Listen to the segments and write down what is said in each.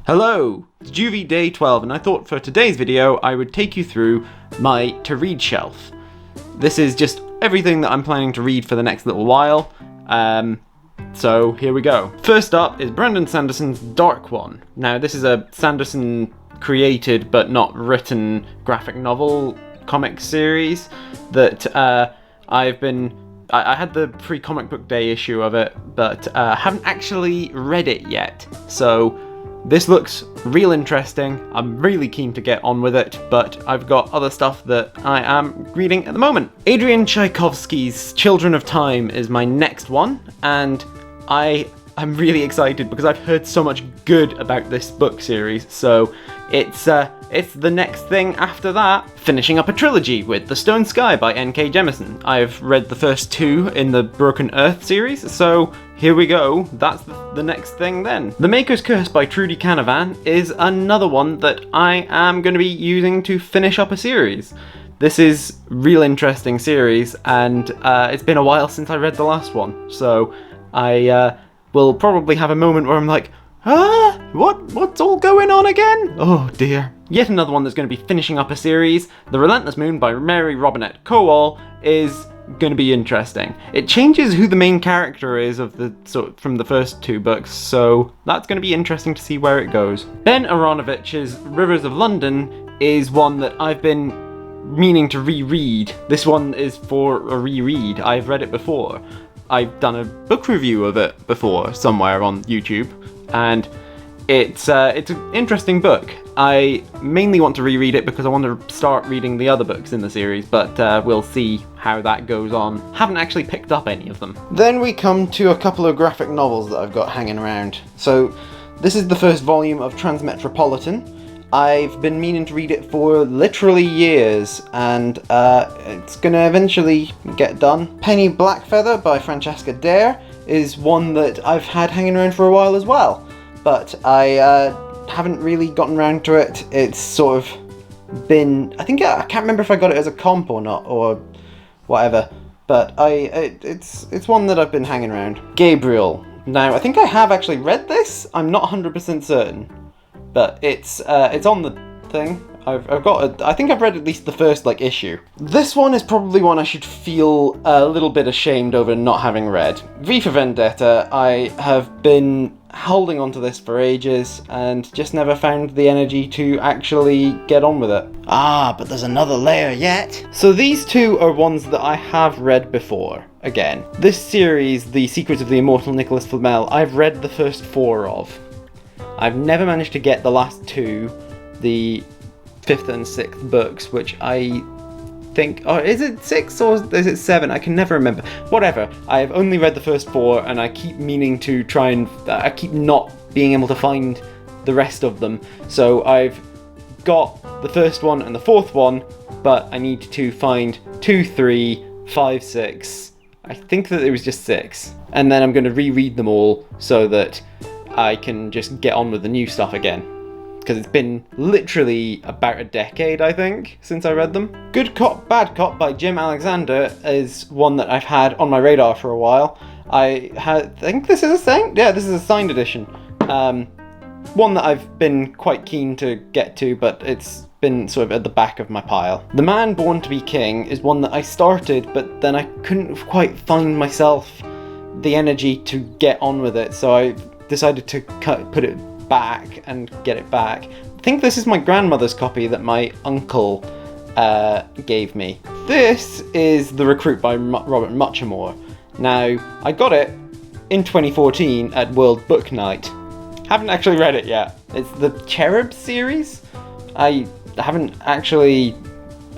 Hello, it's JuV Day 12 and I thought for today's video I would take you through my to-read shelf. This is just everything that I'm planning to read for the next little while, so here we go. First up is Brandon Sanderson's Dark One. Now this is a Sanderson created but not written graphic novel comic series that I had the pre-comic book day issue of it, but haven't actually read it yet, so this looks real interesting. I'm really keen to get on with it, but I've got other stuff that I am reading at the moment. Adrian Tchaikovsky's Children of Time is my next one, and I'm really excited because I've heard so much good about this book series, so it's the next thing after that. Finishing up a trilogy with The Stone Sky by N.K. Jemisin. I've read the first two in the Broken Earth series, so here we go, that's the next thing then. The Maker's Curse by Trudy Canavan is another one that I am going to be using to finish up a series. This is a real interesting series, and it's been a while since I read the last one, so I will probably have a moment where I'm like, what's all going on again? Oh dear. Yet another one that's going to be finishing up a series, The Relentless Moon by Mary Robinette Kowal, is going to be interesting. It changes who the main character is from the first two books, so that's going to be interesting to see where it goes. Ben Aronovich's Rivers of London is one that I've been meaning to reread. This one is for a reread. I've read it before. I've done a book review of it before somewhere on YouTube, and it's an interesting book. I mainly want to reread it because I want to start reading the other books in the series, but we'll see how that goes on. Haven't actually picked up any of them. Then we come to a couple of graphic novels that I've got hanging around. So this is the first volume of Transmetropolitan. I've been meaning to read it for literally years, and it's going to eventually get done. Penny Blackfeather by Francesca Dare is one that I've had hanging around for a while as well, but I haven't really gotten around to it. It's sort of been, I can't remember if I got it as a comp or not, or whatever, but it's one that I've been hanging around. Gabriel. Now, I think I have actually read this. I'm not 100% certain, but it's on the thing. I think I've read at least the first issue. This one is probably one I should feel a little bit ashamed over not having read. V for Vendetta. I have been holding onto this for ages and just never found the energy to actually get on with it. But there's another layer yet. So these two are ones that I have read before. Again, this series, The Secrets of the Immortal Nicholas Flamel, I've read the first 4 of. I've never managed to get the last 2, the 5th and 6th books, which I think, is it 6 or is it 7? I can never remember. Whatever, I have only read the first 4 and I keep meaning to try and, I keep not being able to find the rest of them. So I've got the first one and the 4th one, but I need to find 2, 3, 5, 6. I think that it was just 6. And then I'm going to reread them all so that I can just get on with the new stuff again. Because it's been literally about a decade, I think, since I read them. Good Cop, Bad Cop by Jim Alexander is one that I've had on my radar for a while. I think this is a signed, this is a signed edition. One that I've been quite keen to get to, but it's been sort of at the back of my pile. The Man Born to be King is one that I started, but then I couldn't quite find myself the energy to get on with it, so I decided to put it back and get it back. I think this is my grandmother's copy that my uncle gave me. This is The Recruit by Robert Muchamore. Now, I got it in 2014 at World Book Night. Haven't actually read it yet. It's the Cherub series. I haven't actually,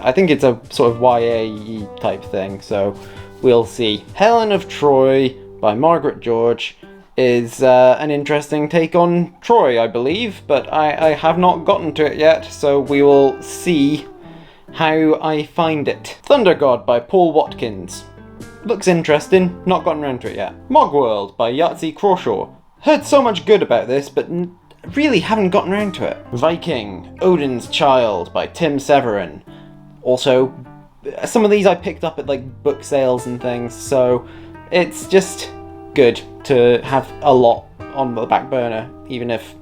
I think it's a sort of YA type thing, so we'll see. Helen of Troy by Margaret George is an interesting take on Troy, I believe, but I have not gotten to it yet, so we will see how I find it. Thunder God by Paul Watkins. Looks interesting, not gotten around to it yet. Mogworld by Yahtzee Crawshaw. Heard so much good about this, but really haven't gotten around to it. Viking, Odin's Child by Tim Severin. Also, some of these I picked up at book sales and things, so it's just good to have a lot on the back burner, even if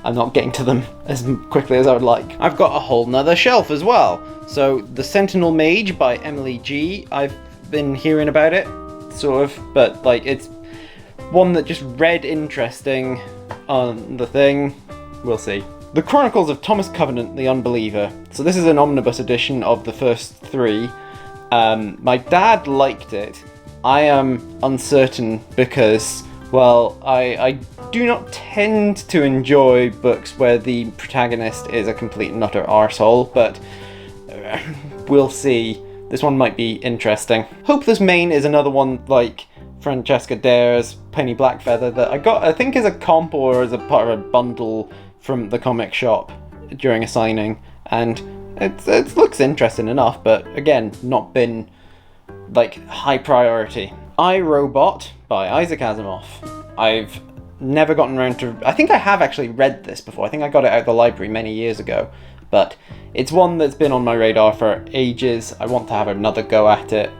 I'm not getting to them as quickly as I would like. I've got a whole nother shelf as well. So The Sentinel Mage by Emily G. I've been hearing about it, sort of, but like it's one that just read interesting on the thing. We'll see. The Chronicles of Thomas Covenant the Unbeliever. So this is an omnibus edition of the first 3. My dad liked it. I am uncertain because, well, I do not tend to enjoy books where the protagonist is a complete and utter arsehole, but we'll see. This one might be interesting. Hopeless Main is another one like Francesca Dare's Penny Blackfeather that I got, I think, as a comp or as a part of a bundle from the comic shop during a signing, and it looks interesting enough, but again, not been like high priority. I, Robot by Isaac Asimov. I've never gotten around to... I think I have actually read this before. I think I got it out of the library many years ago, but it's one that's been on my radar for ages. I want to have another go at it.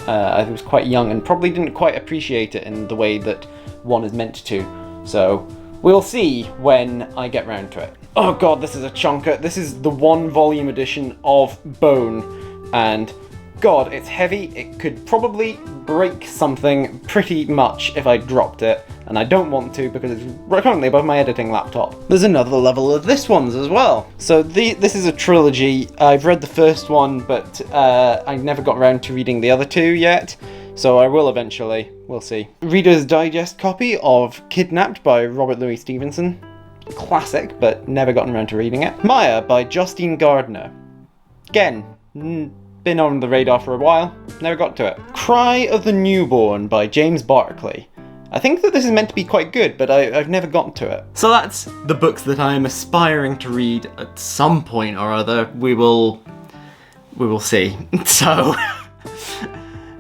I was quite young and probably didn't quite appreciate it in the way that one is meant to, so we'll see when I get round to it. Oh god, this is a chunker. This is the 1-volume edition of Bone, and god, it's heavy. It could probably break something pretty much if I dropped it, and I don't want to because it's currently above my editing laptop. There's another level of this one's as well. So this is a trilogy. I've read the first one, but I never got around to reading the other 2 yet, so I will eventually. We'll see. Reader's Digest copy of Kidnapped by Robert Louis Stevenson. Classic, but never gotten around to reading it. Maya by Justine Gardner. Again, been on the radar for a while, never got to it. Cry of the Newborn by James Barclay. I think that this is meant to be quite good, but I've never gotten to it. So that's the books that I am aspiring to read at some point or other. We will see. So...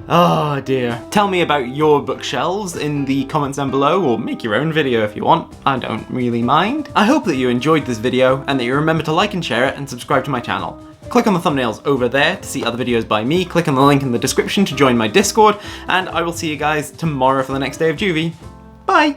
oh dear. Tell me about your bookshelves in the comments down below, or make your own video if you want. I don't really mind. I hope that you enjoyed this video and that you remember to like and share it and subscribe to my channel. Click on the thumbnails over there to see other videos by me, click on the link in the description to join my Discord, and I will see you guys tomorrow for the next day of JuV. Bye!